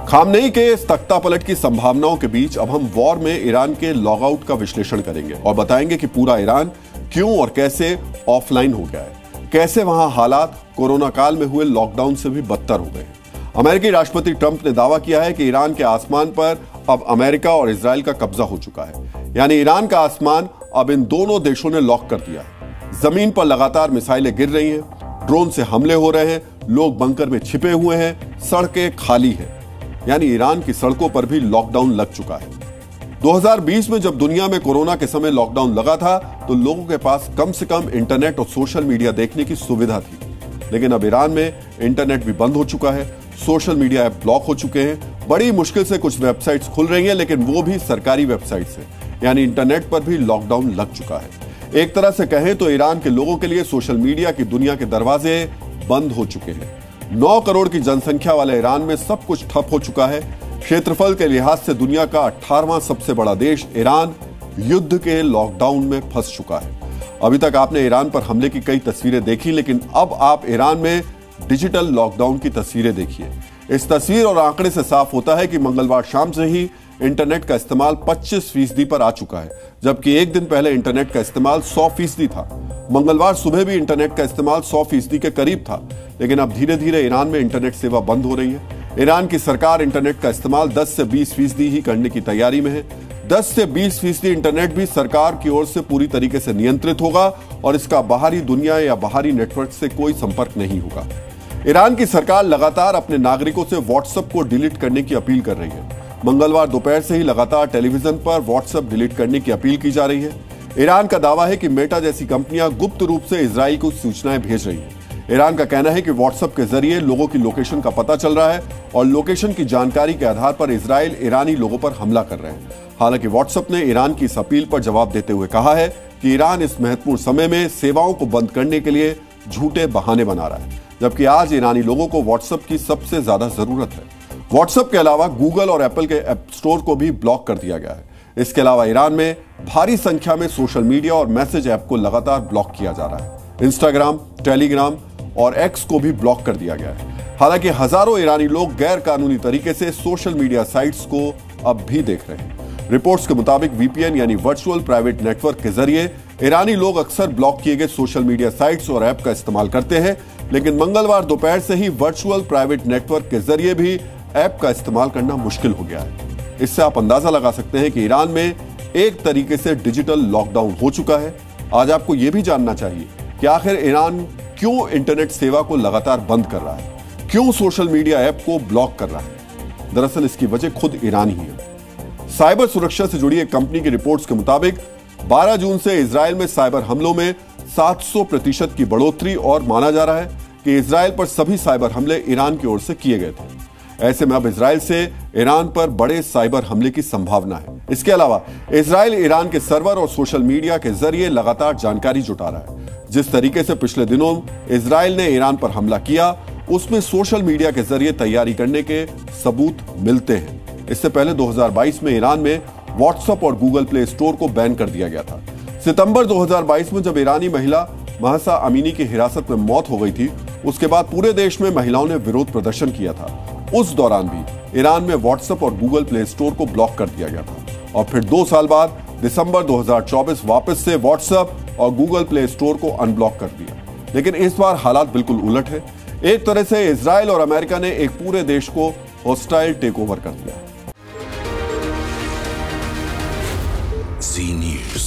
Khamenei के इस तख्तापलट की संभावनाओं के बीच अब हम वॉर में ईरान के लॉगआउट का विश्लेषण करेंगे और बताएंगे कि पूरा ईरान क्यों और कैसे ऑफलाइन हो गया है, कैसे वहां हालात कोरोना काल में हुए लॉकडाउन से भी बदतर हो गए। अमेरिकी राष्ट्रपति ट्रंप ने दावा किया है कि ईरान के आसमान पर अब अमेरिका और इजराइल का कब्जा हो चुका है, यानी ईरान का आसमान अब इन दोनों देशों ने लॉक कर दिया है। जमीन पर लगातार मिसाइलें गिर रही हैं, ड्रोन से हमले हो रहे हैं, लोग बंकर में छिपे हुए हैं, सड़कें खाली हैं, यानी ईरान की सड़कों पर भी लॉकडाउन लग चुका है। 2020 में जब दुनिया में कोरोना के समय लॉकडाउन लगा था तो लोगों के पास कम से कम इंटरनेट और सोशल मीडिया देखने की सुविधा थी, लेकिन अब ईरान में इंटरनेट भी बंद हो चुका है, सोशल मीडिया ऐप ब्लॉक हो चुके हैं, बड़ी मुश्किल से कुछ वेबसाइट्स खुल रही हैं, लेकिन वो भी सरकारी वेबसाइट्स हैं, यानी इंटरनेट पर भी लॉकडाउन लग चुका है। एक तरह से कहें तो ईरान के लोगों के लिए सोशल मीडिया की दुनिया के दरवाजे बंद हो चुके हैं। 9 करोड़ की जनसंख्या वाले ईरान में सब कुछ ठप हो चुका है। क्षेत्रफल के लिहाज से दुनिया का 18वां सबसे बड़ा देश ईरान युद्ध के लॉकडाउन में फंस चुका है। अभी तक आपने ईरान पर हमले की कई तस्वीरें देखी, लेकिन अब आप ईरान में डिजिटल लॉकडाउन की तस्वीरें देखिए। इस तस्वीर और आंकड़े से साफ होता है कि मंगलवार शाम से ही इंटरनेट का इस्तेमाल 25% पर आ चुका है, जबकि एक दिन पहले इंटरनेट का इस्तेमाल 100% था। मंगलवार सुबह भी इंटरनेट का इस्तेमाल 100% के करीब था, लेकिन अब धीरे धीरे ईरान में इंटरनेट सेवा बंद हो रही है। ईरान की सरकार इंटरनेट का इस्तेमाल 10 से 20% ही करने की तैयारी में है। 10 से 20% इंटरनेट भी सरकार की ओर से पूरी तरीके से नियंत्रित होगा और इसका बाहरी दुनिया या बाहरी नेटवर्क से कोई संपर्क नहीं होगा। ईरान की सरकार लगातार अपने नागरिकों से व्हाट्सएप को डिलीट करने की अपील कर रही है। मंगलवार दोपहर से ही लगातार टेलीविजन पर व्हाट्सएप डिलीट करने की अपील की जा रही है। ईरान का दावा है कि मेटा जैसी कंपनियां गुप्त रूप से इजराइल को सूचनाएं भेज रही हैं। ईरान का कहना है कि व्हाट्सएप के जरिए लोगों की लोकेशन का पता चल रहा है और लोकेशन की जानकारी के आधार पर इजराइल ईरानी लोगों पर हमला कर रहे हैं। हालांकि व्हाट्सएप ने ईरान की इस अपील पर जवाब देते हुए कहा है कि ईरान इस महत्वपूर्ण समय में सेवाओं को बंद करने के लिए झूठे बहाने बना रहा है, जबकि आज ईरानी लोगों को व्हाट्सएप की सबसे ज्यादा जरूरत है। व्हाट्सएप के अलावा गूगल और एप्पल के ऐप स्टोर को भी ब्लॉक कर दिया गया है। इसके अलावा ईरान में भारी संख्या में सोशल मीडिया और मैसेज ऐप को लगातार ब्लॉक किया जा रहा है। इंस्टाग्राम, टेलीग्राम और एक्स को भी ब्लॉक कर दिया गया है। हालांकि हजारों ईरानी लोग गैर कानूनी तरीके से सोशल मीडिया साइट्स को अब भी देख रहे हैं। रिपोर्ट्स के मुताबिक वीपीएन यानी वर्चुअल प्राइवेट नेटवर्क के जरिए ईरानी लोग अक्सर ब्लॉक किए गए सोशल मीडिया साइट्स और ऐप का इस्तेमाल करते हैं, लेकिन मंगलवार दोपहर से ही वर्चुअल प्राइवेट नेटवर्क के जरिए भी ऐप का इस्तेमाल करना मुश्किल हो गया है। इससे आप अंदाजा लगा सकते हैं कि ईरान में एक तरीके से डिजिटल लॉकडाउन हो चुका है। आज आपको यह भी जानना चाहिए कि आखिर ईरान क्यों इंटरनेट सेवा को लगातार बंद कर रहा है, क्यों सोशल मीडिया ऐप को ब्लॉक कर रहा है। दरअसल इसकी वजह खुद ईरान ही है। साइबर सुरक्षा से जुड़ी एक कंपनी की रिपोर्ट्स के मुताबिक 12 जून से इजराइल में साइबर हमलों में 700% की बढ़ोतरी और माना जा रहा है कि इजराइल पर सभी साइबर हमले ईरान की ओर से किए गए थे। ऐसे में अब इजराइल से ईरान पर बड़े साइबर हमले की संभावना है। इसके अलावा इजराइल ईरान के सर्वर और सोशल मीडिया के जरिए लगातार जानकारी जुटा रहा है। जिस तरीके से पिछले दिनों इजराइल ने ईरान पर हमला किया, उसमें सोशल मीडिया के जरिए तैयारी करने के सबूत मिलते हैं। इससे पहले 2022 में ईरान में व्हाट्सएप और गूगल प्ले स्टोर को बैन कर दिया गया था। सितंबर 2022 में जब ईरानी महिला महसा अमीनी की हिरासत में मौत हो गई थी, उसके बाद पूरे देश में महिलाओं ने विरोध प्रदर्शन किया था। उस दौरान भी ईरान में व्हाट्सएप और गूगल प्ले स्टोर को ब्लॉक कर दिया गया था और फिर 2 साल बाद दिसंबर 2024 वापस से व्हाट्सएप और गूगल प्ले स्टोर को अनब्लॉक कर दिया। लेकिन इस बार हालात बिल्कुल उलट है। एक तरह से इजराइल और अमेरिका ने एक पूरे देश को हॉस्टाइल टेक ओवर कर दिया। जी न्यूज़।